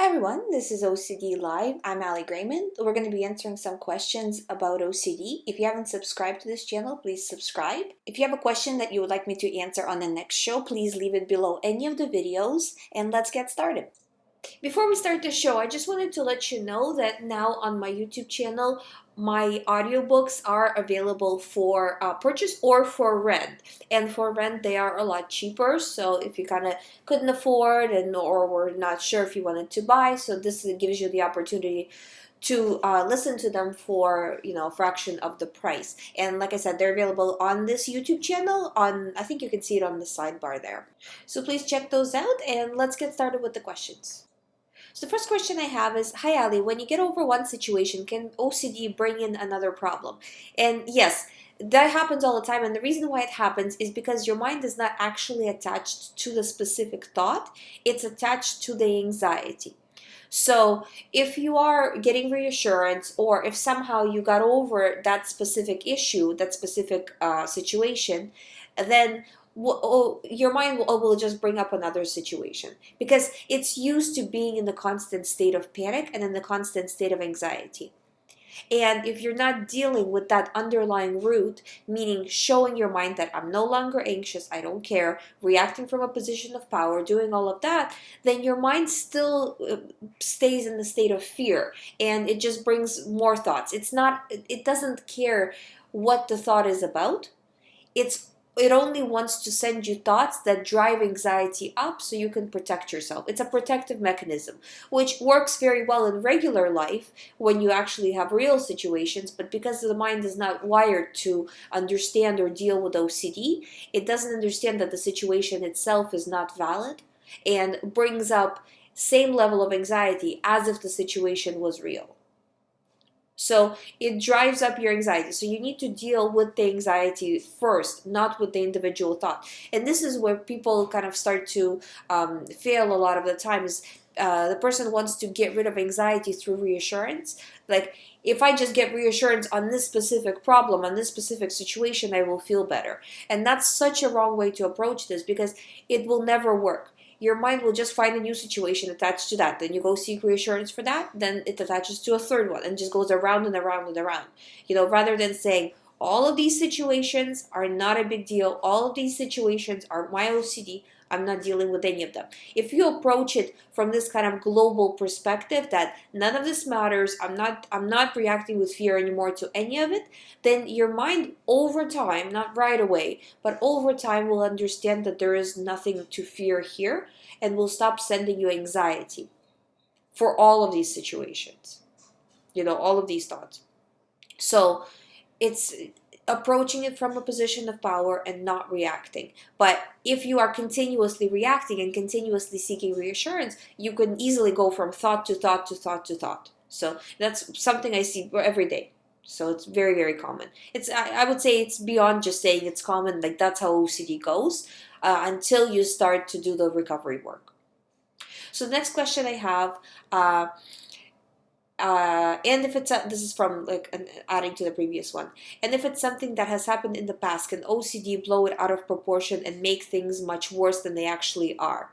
everyone, this is OCD Live. I'm Ali Grayman. We're going to be answering some questions about OCD. If you haven't subscribed to this channel, please subscribe. If you have a question that you would like me to answer on the next show, please leave it below any of the videos, and let's get started. Before we start the show, I just wanted to let you know that now on my YouTube channel, my audiobooks are available for purchase or for rent. And for rent, they are a lot cheaper. So if you kind of couldn't afford or were not sure if you wanted to buy, so this gives you the opportunity to listen to them for a fraction of the price. And like I said, they're available on this YouTube channel. I think you can see it on the sidebar there. So please check those out, and let's get started with the questions. So the first question I have is, hi Ali, when you get over one situation, can OCD bring in another problem? And yes, that happens all the time. And the reason why it happens is because your mind is not actually attached to the specific thought. It's attached to the anxiety. So if you are getting reassurance, or if somehow you got over that specific issue, that specific situation, then your mind will just bring up another situation because it's used to being in the constant state of panic and in the constant state of anxiety. And if you're not dealing with that underlying root, meaning showing your mind that I'm no longer anxious, I don't care, reacting from a position of power, doing all of that, then your mind still stays in the state of fear, and it just brings more thoughts. It doesn't care what the thought is about. It only wants to send you thoughts that drive anxiety up so you can protect yourself. It's a protective mechanism, which works very well in regular life when you actually have real situations, but because the mind is not wired to understand or deal with OCD, it doesn't understand that the situation itself is not valid and brings up same level of anxiety as if the situation was real. So it drives up your anxiety. So you need to deal with the anxiety first, not with the individual thought. And this is where people kind of start to fail a lot of the times. The person wants to get rid of anxiety through reassurance. Like, if I just get reassurance on this specific problem, on this specific situation, I will feel better. And that's such a wrong way to approach this because it will never work. Your mind will just find a new situation attached to that. Then you go seek reassurance for that. Then it attaches to a third one and just goes around and around and around. Rather than saying, all of these situations are not a big deal. All of these situations are my OCD. I'm not dealing with any of them. If you approach it from this kind of global perspective that none of this matters, I'm not reacting with fear anymore to any of it, then your mind over time, not right away, but over time will understand that there is nothing to fear here and will stop sending you anxiety for all of these situations, all of these thoughts. So it's approaching it from a position of power and not reacting. But if you are continuously reacting and continuously seeking reassurance, you can easily go from thought to thought to thought to thought. So that's something I see every day. So it's very, very common. I would say it's beyond just saying it's common. Like, that's how OCD goes until you start to do the recovery work. So the next question I have, and if this is from adding to the previous one, and if it's something that has happened in the past, can OCD blow it out of proportion and make things much worse than they actually are?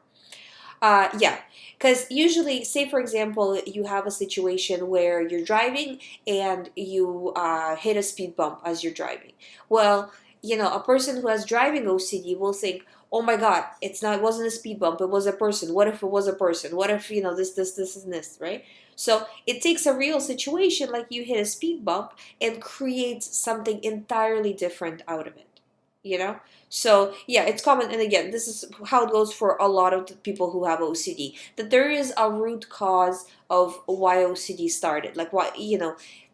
Yeah, because usually, say for example, you have a situation where you're driving and you hit a speed bump as you're driving. Well, a person who has driving OCD will think, oh my God, it wasn't a speed bump, it was a person. What if it was a person? What if, this, and this, right? So it takes a real situation like you hit a speed bump and creates something entirely different out of it, So yeah, it's common. And again, this is how it goes for a lot of the people who have OCD, that there is a root cause of why OCD started. Like, why,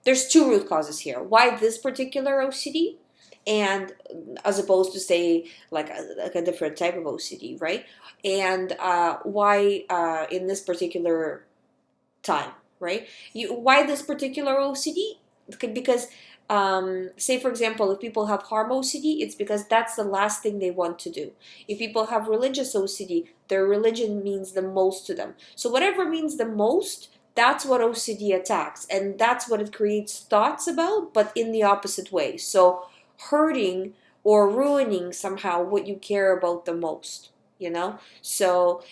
there's two root causes here. Why this particular OCD? And as opposed to say like a different type of OCD, right? And why in this particular time, right? Why this particular OCD? Because say for example, if people have harm OCD, it's because that's the last thing they want to do. If people have religious OCD, their religion means the most to them. So whatever means the most, that's what OCD attacks, and that's what it creates thoughts about, but in the opposite way. So hurting or ruining somehow what you care about the most, So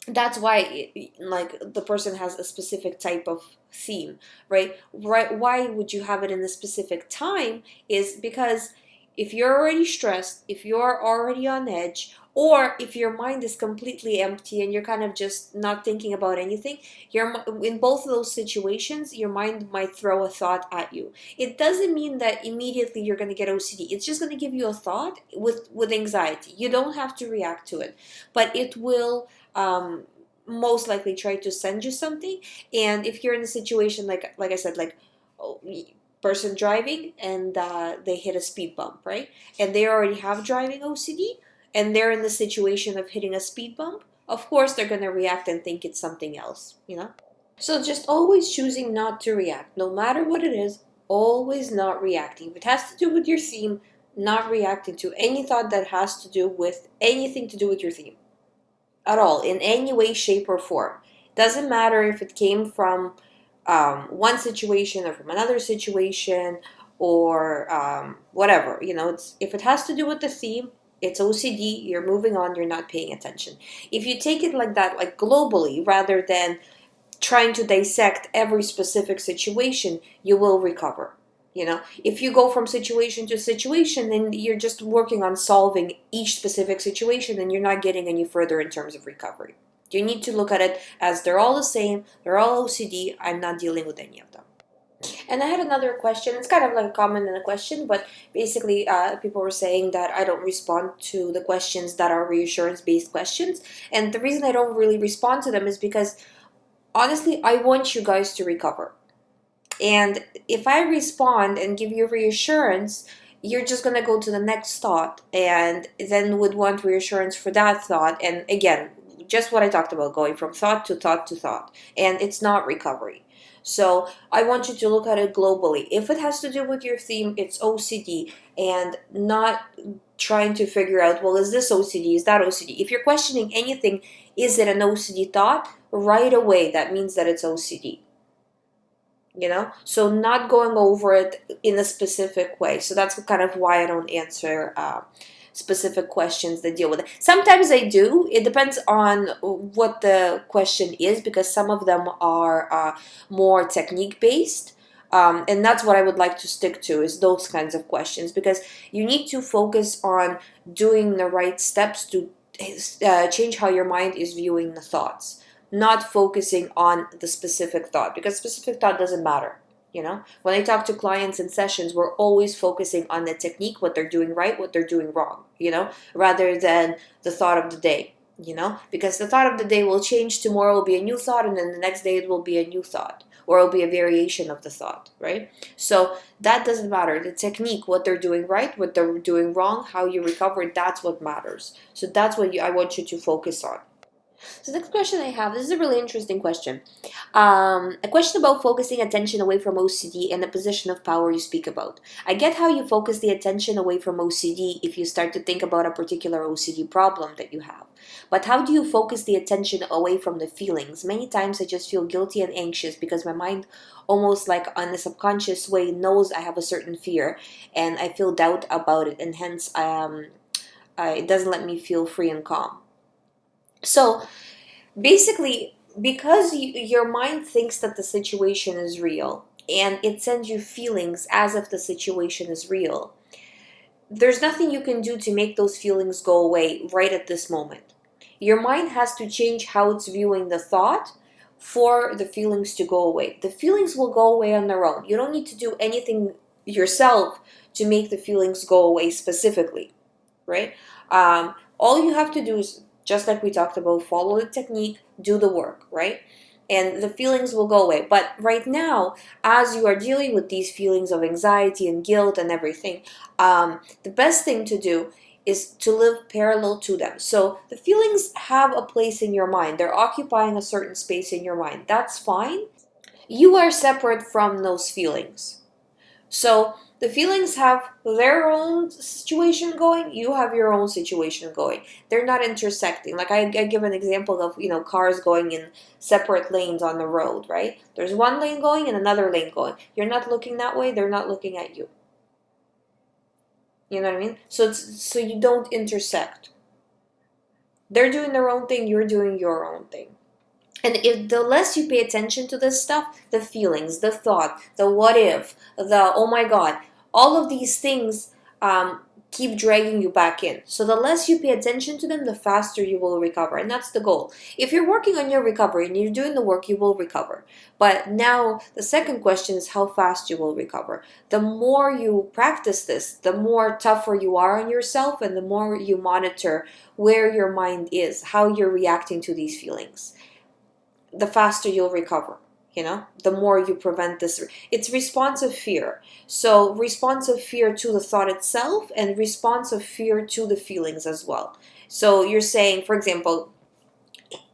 that's why like the person has a specific type of theme, right? Why would you have it in a specific time is because if you're already stressed, if you're already on edge, or if your mind is completely empty and you're kind of just not thinking about anything, in both of those situations your mind might throw a thought at you. It doesn't mean that immediately you're going to get OCD. It's just going to give you a thought with anxiety. You don't have to react to it, but it will most likely try to send you something. And if you're in a situation like I said, like, oh, person driving and they hit a speed bump, right? And they already have driving OCD, and they're in the situation of hitting a speed bump. Of course, they're gonna react and think it's something else, you know. So just always choosing not to react, no matter what it is. Always not reacting. If it has to do with your theme, not reacting to any thought that has to do with anything to do with your theme at all, in any way, shape, or form. Doesn't matter if it came from one situation or from another situation, or whatever. If it has to do with the theme, it's OCD. You're moving on. You're not paying attention. If you take it like that, like globally, rather than trying to dissect every specific situation, you will recover. If you go from situation to situation, then you're just working on solving each specific situation and you're not getting any further in terms of recovery. You need to look at it as they're all the same, they're all OCD, I'm not dealing with any of them. And I had another question. It's kind of like a comment and a question, but basically, people were saying that I don't respond to the questions that are reassurance based questions. And the reason I don't really respond to them is because, honestly, I want you guys to recover. And if I respond and give you reassurance, you're just going to go to the next thought and then would want reassurance for that thought. And again, just what I talked about, going from thought to thought to thought. And it's not recovery. So I want you to look at it globally. If it has to do with your theme, it's OCD, and not trying to figure out, well, is this OCD? Is that OCD? If you're questioning anything, is it an OCD thought? Right away, that means that it's OCD. So not going over it in a specific way. So that's kind of why I don't answer specific questions that deal with it. Sometimes I do. It depends on what the question is, because some of them are more technique based. And that's what I would like to stick to, is those kinds of questions, because you need to focus on doing the right steps to change how your mind is viewing the thoughts, not focusing on the specific thought, because specific thought doesn't matter. When I talk to clients in sessions, we're always focusing on the technique, what they're doing right, what they're doing wrong, rather than the thought of the day, because the thought of the day will change. Tomorrow will be a new thought, and then the next day it will be a new thought, or it'll be a variation of the thought, right? So that doesn't matter. The technique, what they're doing right, what they're doing wrong, how you recover, that's what matters. So that's what I want you to focus on. So the next question I have, this is a really interesting question. A question about focusing attention away from OCD and the position of power you speak about. I get how you focus the attention away from OCD if you start to think about a particular OCD problem that you have. But how do you focus the attention away from the feelings? Many times I just feel guilty and anxious because my mind, almost like on a subconscious way, knows I have a certain fear, and I feel doubt about it, and hence it doesn't let me feel free and calm. So basically, because your mind thinks that the situation is real and it sends you feelings as if the situation is real, there's nothing you can do to make those feelings go away right at this moment. Your mind has to change how it's viewing the thought for the feelings to go away. The feelings will go away on their own. You don't need to do anything yourself to make the feelings go away specifically, right? All you have to do is, just like we talked about, follow the technique, do the work, right? And the feelings will go away. But right now, as you are dealing with these feelings of anxiety and guilt and everything, the best thing to do is to live parallel to them. So the feelings have a place in your mind. They're occupying a certain space in your mind. That's fine. You are separate from those feelings. So the feelings have their own situation going, you have your own situation going. They're not intersecting. Like I give an example of, cars going in separate lanes on the road, right? There's one lane going and another lane going. You're not looking that way, they're not looking at you. You know what I mean? So you don't intersect. They're doing their own thing, you're doing your own thing. And if the less you pay attention to this stuff, the feelings, the thought, the what if, the oh my god, all of these things keep dragging you back in. So the less you pay attention to them, the faster you will recover. And that's the goal. If you're working on your recovery and you're doing the work, you will recover. But now the second question is how fast you will recover. The more you practice this, the more tougher you are on yourself, and the more you monitor where your mind is, how you're reacting to these feelings, the faster you'll recover. The more you prevent this. It's responsive fear. So responsive fear to the thought itself, and responsive fear to the feelings as well. So you're saying, for example,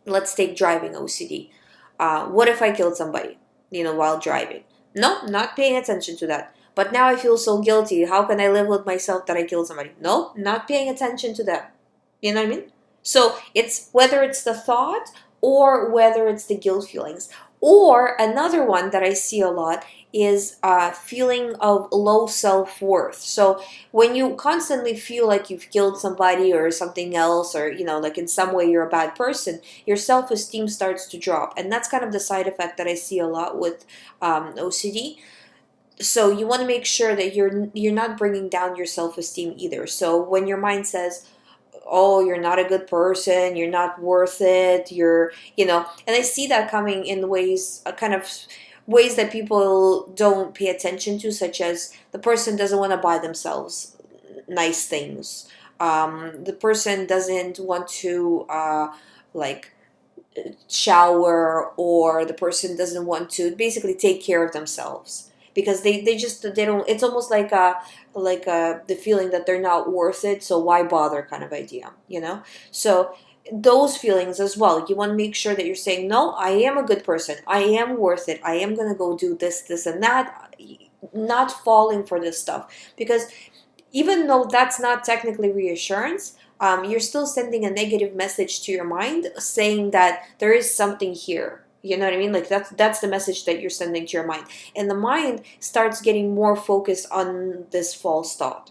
let's take driving OCD. What if I killed somebody, while driving? No, not paying attention to that. But now I feel so guilty. How can I live with myself that I killed somebody? No, not paying attention to that. You know what I mean? So it's whether it's the thought or whether it's the guilt feelings. Or another one that I see a lot is a feeling of low self-worth. So when you constantly feel like you've killed somebody or something else, or like in some way you're a bad person, your self-esteem starts to drop. And that's kind of the side effect that I see a lot with OCD. So you want to make sure that you're not bringing down your self-esteem either. So when your mind says, oh, you're not a good person, you're not worth it, and I see that coming in ways, kind of ways that people don't pay attention to, such as the person doesn't want to buy themselves nice things. The person doesn't want to like shower, or the person doesn't want to basically take care of themselves because they don't. It's almost like the feeling that they're not worth it, so why bother kind of idea. So those feelings as well, you want to make sure that you're saying, no, I am a good person, I am worth it, I am going to go do this and that, not falling for this stuff. Because even though that's not technically reassurance, you're still sending a negative message to your mind saying that there is something here. You know what I mean? Like that's the message that you're sending to your mind. And the mind starts getting more focused on this false thought.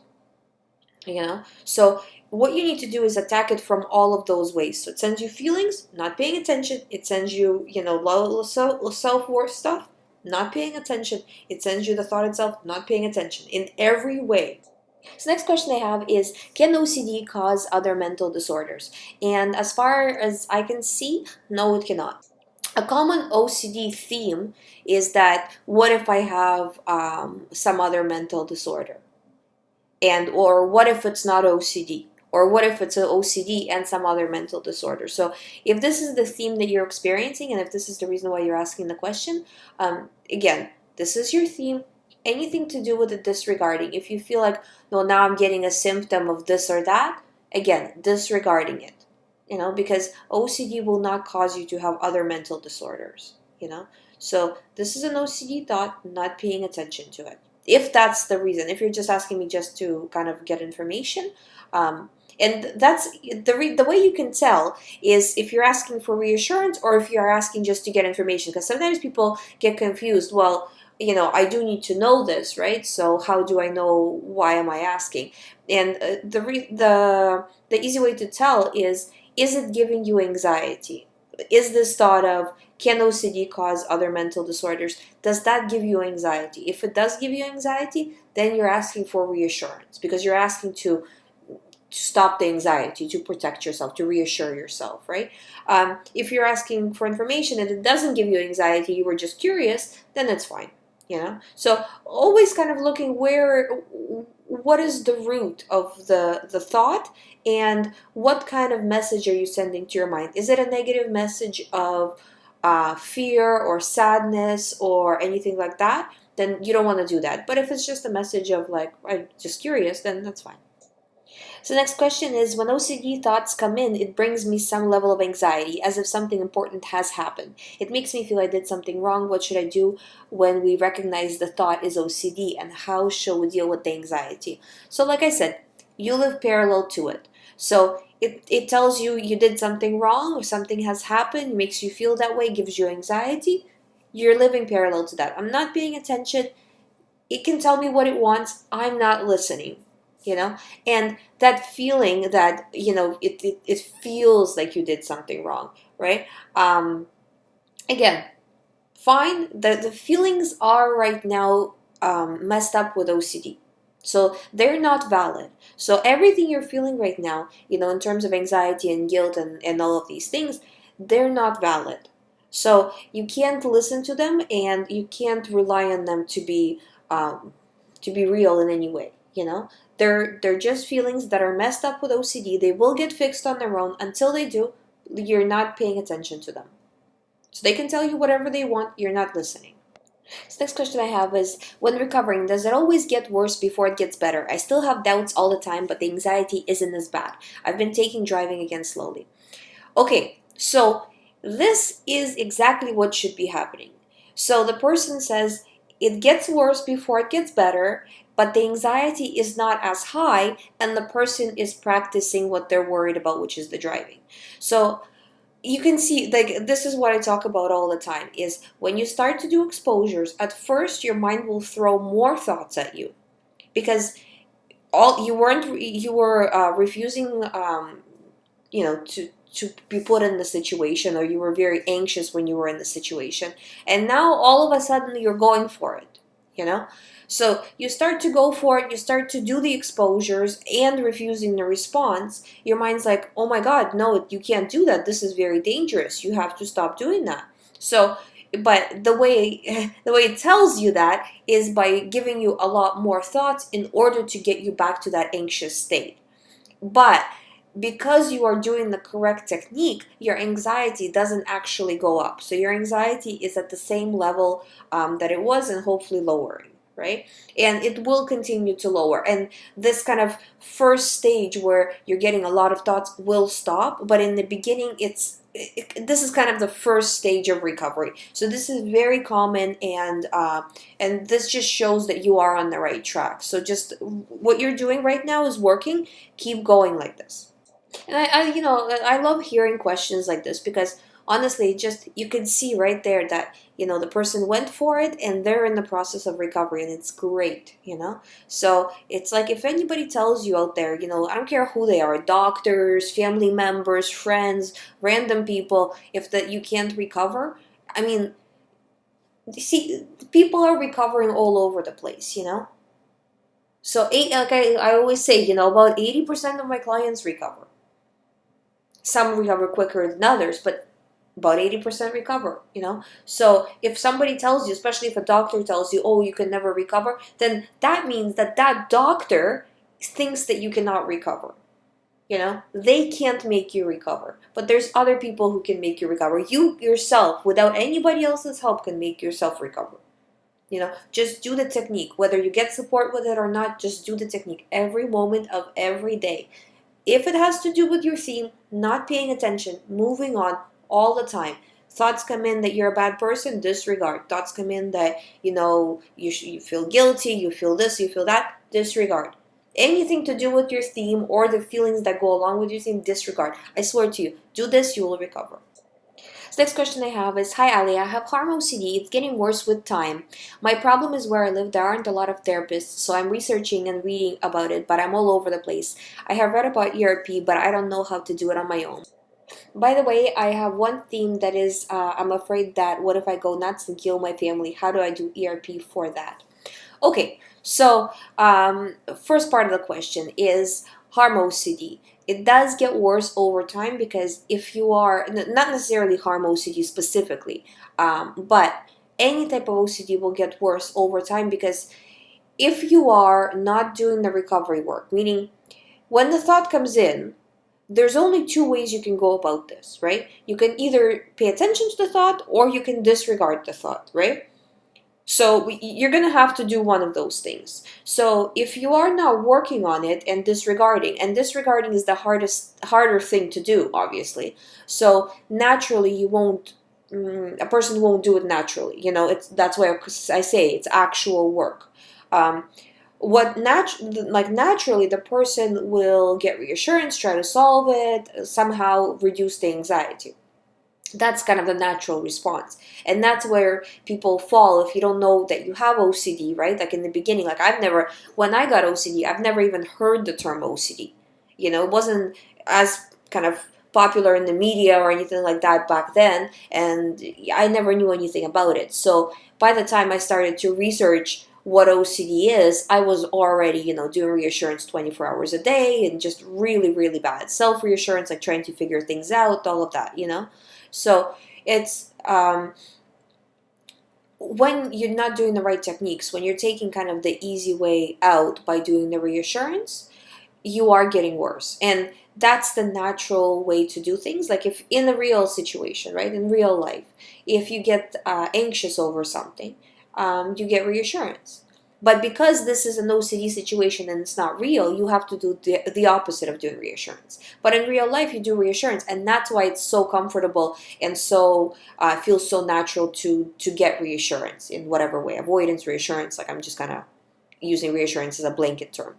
So what you need to do is attack it from all of those ways. So it sends you feelings, not paying attention. It sends you, low self-worth stuff, not paying attention. It sends you the thought itself, not paying attention, in every way. So next question I have is, can OCD cause other mental disorders? And as far as I can see, no, it cannot. A common OCD theme is that what if I have some other mental disorder? Or what if it's not OCD? Or what if it's an OCD and some other mental disorder? So if this is the theme that you're experiencing, and if this is the reason why you're asking the question, again, this is your theme. Anything to do with the disregarding. If you feel like, no, now I'm getting a symptom of this or that, again, disregarding it. Because OCD will not cause you to have other mental disorders. So this is an OCD thought, not paying attention to it. If that's the reason, if you're just asking me just to kind of get information, and that's the way you can tell is if you're asking for reassurance or if you're asking just to get information. Because sometimes people get confused. Well, I do need to know this, right? So how do I know? Why am I asking? And the easy way to tell is it giving you anxiety? Is this thought of, can OCD cause other mental disorders? Does that give you anxiety? If it does give you anxiety, then you're asking for reassurance, because you're asking to stop the anxiety, to protect yourself, to reassure yourself, right? If you're asking for information and it doesn't give you anxiety, you were just curious, then it's fine. So always kind of looking what is the root of the thought, and what kind of message are you sending to your mind? Is it a negative message of fear or sadness or anything like that? Then you don't want to do that. But if it's just a message of like, I'm just curious, then that's fine. So next question is, when OCD thoughts come in, it brings me some level of anxiety, as if something important has happened. It makes me feel I did something wrong. What should I do when we recognize the thought is OCD, and how shall we deal with the anxiety? So like I said, you live parallel to it. So it tells you did something wrong, or something has happened, makes you feel that way, gives you anxiety. You're living parallel to that. I'm not paying attention. It can tell me what it wants. I'm not listening. you know, and that feeling that, you know, it feels like you did something wrong, right? Again, fine, the feelings are right now messed up with OCD. So they're not valid. So everything you're feeling right now, you know, in terms of anxiety and guilt and all of these things, they're not valid. So you can't listen to them and you can't rely on them to be real in any way, you know? They're just feelings that are messed up with OCD. They will get fixed on their own. Until they do, you're not paying attention to them. So they can tell you whatever they want, you're not listening. So next question I have is, when recovering, does it always get worse before it gets better? I still have doubts all the time, but the anxiety isn't as bad. I've been taking driving again slowly. Okay, so this is exactly what should be happening. So the person says it gets worse before it gets better, but the anxiety is not as high, and the person is practicing what they're worried about, which is the driving. So you can see, like, this is what I talk about all the time, is when you start to do exposures, at first your mind will throw more thoughts at you, because all you were refusing, you know, to be put in the situation, or you were very anxious when you were in the situation, and now all of a sudden you're going for it, you know. So you start to go for it, you start to do the exposures and refusing the response. Your mind's like, oh my god, no, you can't do that, this is very dangerous, you have to stop doing that. So but the way it tells you that is by giving you a lot more thoughts in order to get you back to that anxious state. But because you are doing the correct technique, your anxiety doesn't actually go up. So your anxiety is at the same level that it was, and hopefully lowering, right? And it will continue to lower. And this kind of first stage where you're getting a lot of thoughts will stop. But in the beginning, this is kind of the first stage of recovery. So this is very common, and this just shows that you are on the right track. So just what you're doing right now is working. Keep going like this. And you know, I love hearing questions like this, because honestly, just you can see right there that, you know, the person went for it and they're in the process of recovery, and it's great, you know. So it's like, if anybody tells you out there, you know, I don't care who they are, doctors, family members, friends, random people, if that you can't recover, I mean, see, people are recovering all over the place, you know. So like I always say, you know, about 80% of my clients recover. Some recover quicker than others, but about 80% recover, you know. So if somebody tells you, especially if a doctor tells you, oh, you can never recover, then that means that that doctor thinks that you cannot recover, you know. They can't make you recover, but there's other people who can make you recover. You yourself, without anybody else's help, can make yourself recover. You know, just do the technique. Whether you get support with it or not, just do the technique every moment of every day. If it has to do with your theme, not paying attention, moving on all the time. Thoughts come in that you're a bad person, disregard. Thoughts come in that, you know, you feel guilty, you feel this, you feel that, disregard. Anything to do with your theme or the feelings that go along with your theme, disregard. I swear to you, do this, you will recover. So next question I have is, hi Ali, I have harm OCD. It's getting worse with time. My problem is where I live, there aren't a lot of therapists, so I'm researching and reading about it, but I'm all over the place. I have read about ERP, but I don't know how to do it on my own. By the way, I have one theme that is, I'm afraid that what if I go nuts and kill my family? How do I do ERP for that? Okay, so first part of the question is harm OCD. It does get worse over time, because if you are, not necessarily harm OCD specifically, but any type of OCD will get worse over time, because if you are not doing the recovery work, meaning when the thought comes in, there's only two ways you can go about this, right? You can either pay attention to the thought, or you can disregard the thought, right? So you're going to have to do one of those things. So if you are now working on it and disregarding is the harder thing to do, obviously. So naturally you won't, a person won't do it naturally. You know, that's why I say it's actual work. Naturally the person will get reassurance, try to solve it, somehow reduce the anxiety. That's kind of the natural response. And that's where people fall if you don't know that you have OCD, right? Like in the beginning, like when I got OCD, I've never even heard the term OCD. It wasn't as kind of popular in the media or anything like that back then, and I never knew anything about it. So by the time I started to research what OCD is, I was already, doing reassurance 24 hours a day and just really, really bad self-reassurance, like trying to figure things out, all of that. So it's when you're not doing the right techniques, when you're taking kind of the easy way out by doing the reassurance, you are getting worse. And that's the natural way to do things. Like if in the real situation, right, in real life, if you get anxious over something, you get reassurance. But because this is an OCD situation and it's not real, you have to do the opposite of doing reassurance. But in real life, you do reassurance, and that's why it's so comfortable and so feels so natural to get reassurance in whatever way. Avoidance, reassurance, like I'm just kind of using reassurance as a blanket term.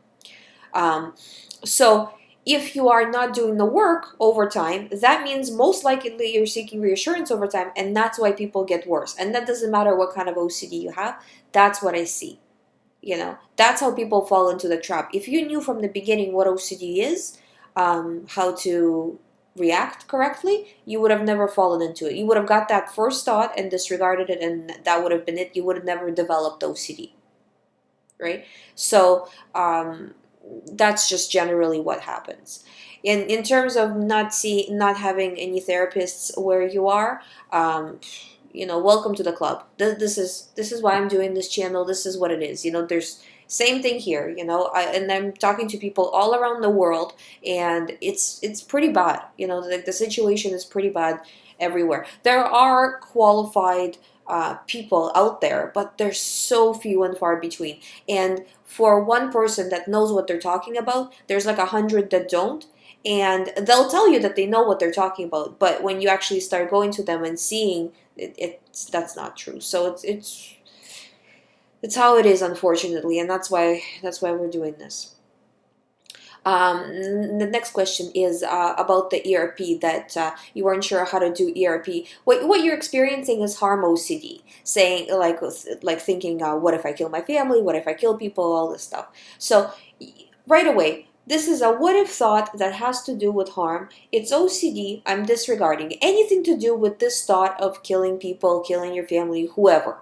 So if you are not doing the work over time, that means most likely you're seeking reassurance over time, and that's why people get worse. And that doesn't matter what kind of OCD you have. That's what I see. That's how people fall into the trap. If you knew from the beginning what OCD is, how to react correctly, you would have never fallen into it. You would have got that first thought and disregarded it, and that would have been it. You would have never developed OCD, right? So that's just generally what happens. In terms of not having any therapists where you are, welcome to the club. This is why I'm doing this channel. This is what it is. There's same thing here. And I'm talking to people all around the world, and it's pretty bad. The situation is pretty bad everywhere. There are qualified people out there, but they're so few and far between. And for one person that knows what they're talking about, there's like 100 that don't. And they'll tell you that they know what they're talking about, but when you actually start going to them and seeing that's not true. So it's how it is, unfortunately, and that's why we're doing this. The next question is about the ERP, that you weren't sure how to do ERP. What you're experiencing is harm OCD, saying like thinking, what if I kill my family? What if I kill people? All this stuff. So right away, this is a what-if thought that has to do with harm. It's OCD. I'm disregarding anything to do with this thought of killing people, killing your family, whoever,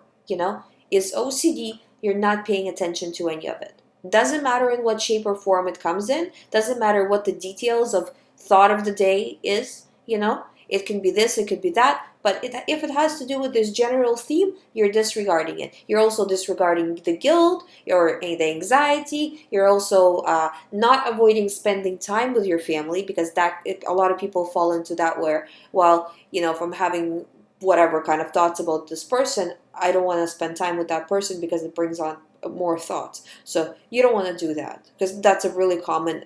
is OCD. You're not paying attention to any of it. Doesn't matter in what shape or form it comes in. Doesn't matter what the details of thought of the day is, It can be this, it could be that. But if it has to do with this general theme, you're disregarding it. You're also disregarding the guilt or the anxiety. You're also not avoiding spending time with your family, because a lot of people fall into that where, from having whatever kind of thoughts about this person, I don't want to spend time with that person because it brings on more thoughts. So you don't want to do that, because that's a really common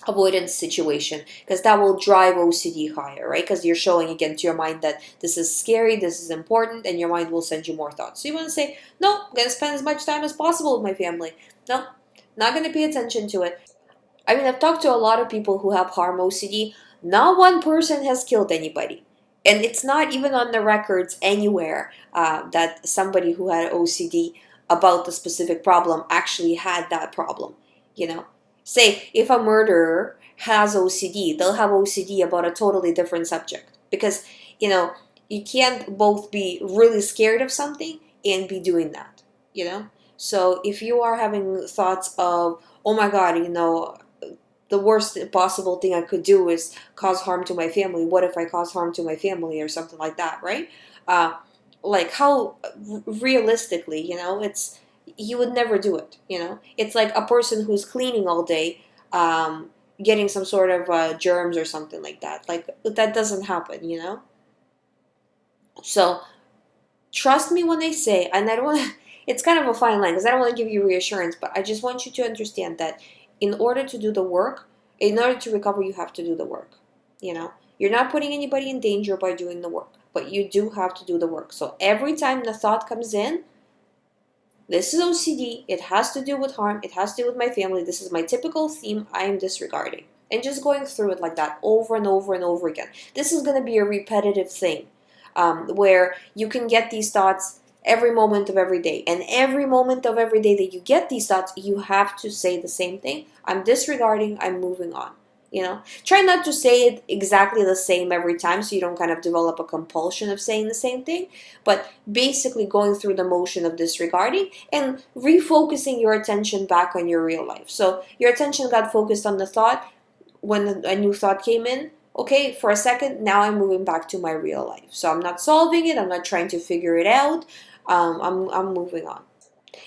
avoidance situation, because that will drive OCD higher, right? Because you're showing again to your mind that this is scary, this is important, and your mind will send you more thoughts. So you want to say, no, I'm going to spend as much time as possible with my family. No, not going to pay attention to it. I mean, I've talked to a lot of people who have harm OCD. Not one person has killed anybody. And it's not even on the records anywhere that somebody who had OCD about the specific problem actually had that problem, Say, if a murderer has OCD, they'll have OCD about a totally different subject. Because, you can't both be really scared of something and be doing that, So if you are having thoughts of, oh my God, the worst possible thing I could do is cause harm to my family. What if I cause harm to my family or something like that, right? Like how realistically, you would never do it, It's like a person who's cleaning all day, getting some sort of germs or something like that. Like, that doesn't happen, So trust me when I say, and I don't want to, it's kind of a fine line because I don't want to give you reassurance, but I just want you to understand that in order to do the work, in order to recover, you have to do the work, You're not putting anybody in danger by doing the work, but you do have to do the work. So every time the thought comes in, this is OCD, it has to do with harm, it has to do with my family, this is my typical theme, I am disregarding. and just going through it like that over and over and over again. This is going to be a repetitive thing, where you can get these thoughts every moment of every day. And every moment of every day that you get these thoughts, you have to say the same thing. I'm disregarding, I'm moving on. Try not to say it exactly the same every time so you don't kind of develop a compulsion of saying the same thing, but basically going through the motion of disregarding and refocusing your attention back on your real life. So your attention got focused on the thought when a new thought came in. Okay, for a second, now I'm moving back to my real life. So I'm not solving it, I'm not trying to figure it out, I'm moving on.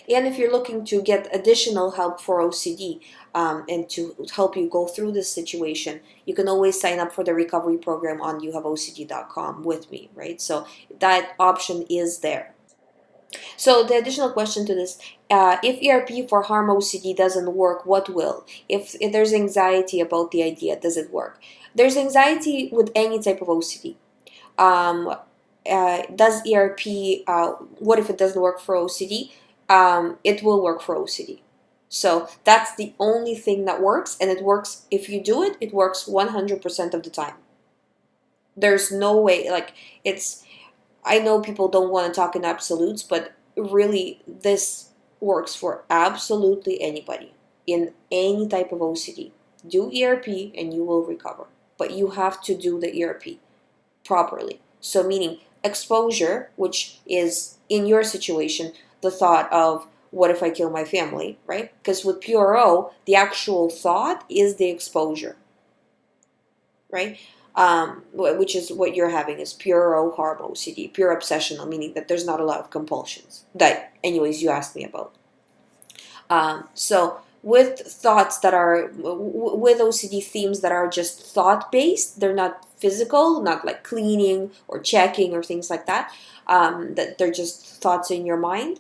And if you're looking to get additional help for OCD, and to help you go through this situation, you can always sign up for the recovery program on youhaveocd.com with me, right? So that option is there. So the additional question to this, if ERP for harm OCD doesn't work, what will? If there's anxiety about the idea, does it work? There's anxiety with any type of OCD. Does ERP, what if it doesn't work for OCD? It will work for OCD. So that's the only thing that works, and it works, if you do it, it works 100% of the time. There's no way, I know people don't want to talk in absolutes, but really this works for absolutely anybody in any type of OCD. Do ERP and you will recover, but you have to do the ERP properly. So meaning exposure, which is in your situation, the thought of, what if I kill my family, right? Because with PRO, the actual thought is the exposure, right? Which is what you're having is PRO harm OCD, pure obsessional, meaning that there's not a lot of compulsions that, anyways, you asked me about. So with thoughts that are, with OCD themes that are just thought-based, they're not physical, not like cleaning or checking or things like that, that they're just thoughts in your mind.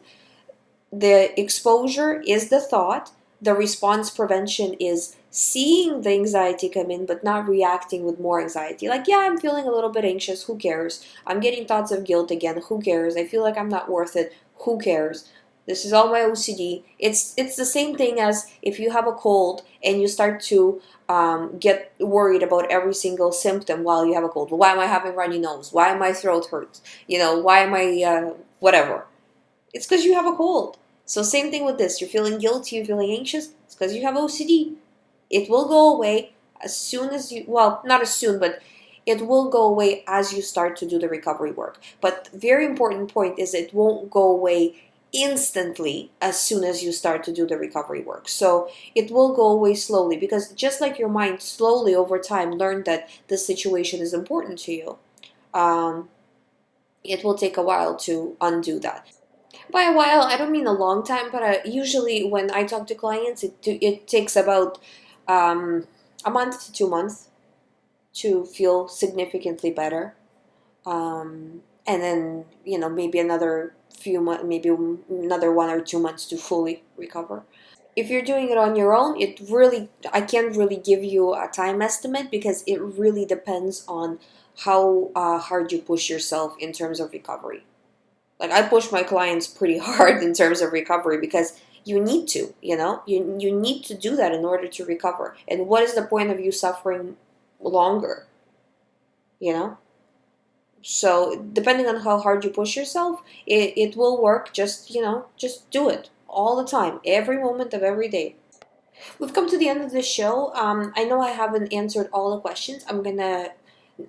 The exposure is the thought. The response prevention is seeing the anxiety come in but not reacting with more anxiety. Like, yeah, I'm feeling a little bit anxious. Who cares? I'm getting thoughts of guilt again. Who cares? I feel like I'm not worth it. Who cares? This is all my OCD. It's the same thing as if you have a cold and you start to get worried about every single symptom while you have a cold. Why am I having runny nose? Why my throat hurts? Why am I whatever? It's because you have a cold. So same thing with this. You're feeling guilty, you're feeling anxious. It's because you have OCD. It will go away as soon as you, well, not as soon, but it will go away as you start to do the recovery work. But very important point is it won't go away instantly as soon as you start to do the recovery work. So it will go away slowly, because just like your mind slowly over time learned that the situation is important to you, it will take a while to undo that. By a while, I don't mean a long time, but usually when I talk to clients, it takes about a month to 2 months to feel significantly better. And then, maybe another few months, maybe another 1 or 2 months to fully recover. If you're doing it on your own, I can't really give you a time estimate, because it really depends on how hard you push yourself in terms of recovery. Like, I push my clients pretty hard in terms of recovery, because you need to, you need to do that in order to recover. And what is the point of you suffering longer, So depending on how hard you push yourself, it will work. Just do it all the time, every moment of every day. We've come to the end of this show. I know I haven't answered all the questions.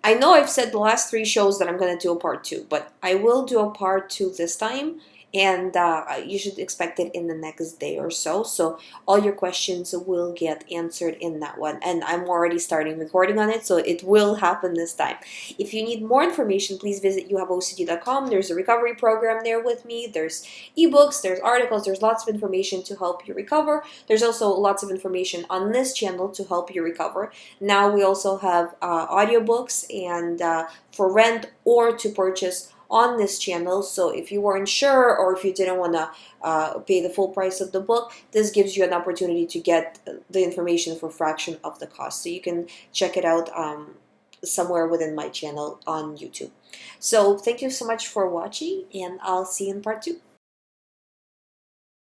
I know I've said the last 3 shows that I'm going to do a part 2, but I will do a part 2 this time, and you should expect it in the next day or so. So all your questions will get answered in that one, and I'm already starting recording on it, so it will happen this time. If you need more information, please visit youhaveocd.com. There's a recovery program there with me. There's ebooks, there's articles, there's lots of information to help you recover. There's also lots of information on this channel to help you recover. Now we also have audiobooks and for rent or to purchase on this channel. So if you weren't sure, or if you didn't want to pay the full price of the book, this gives you an opportunity to get the information for a fraction of the cost. So you can check it out somewhere within my channel on YouTube. So thank you so much for watching, and I'll see you in part 2.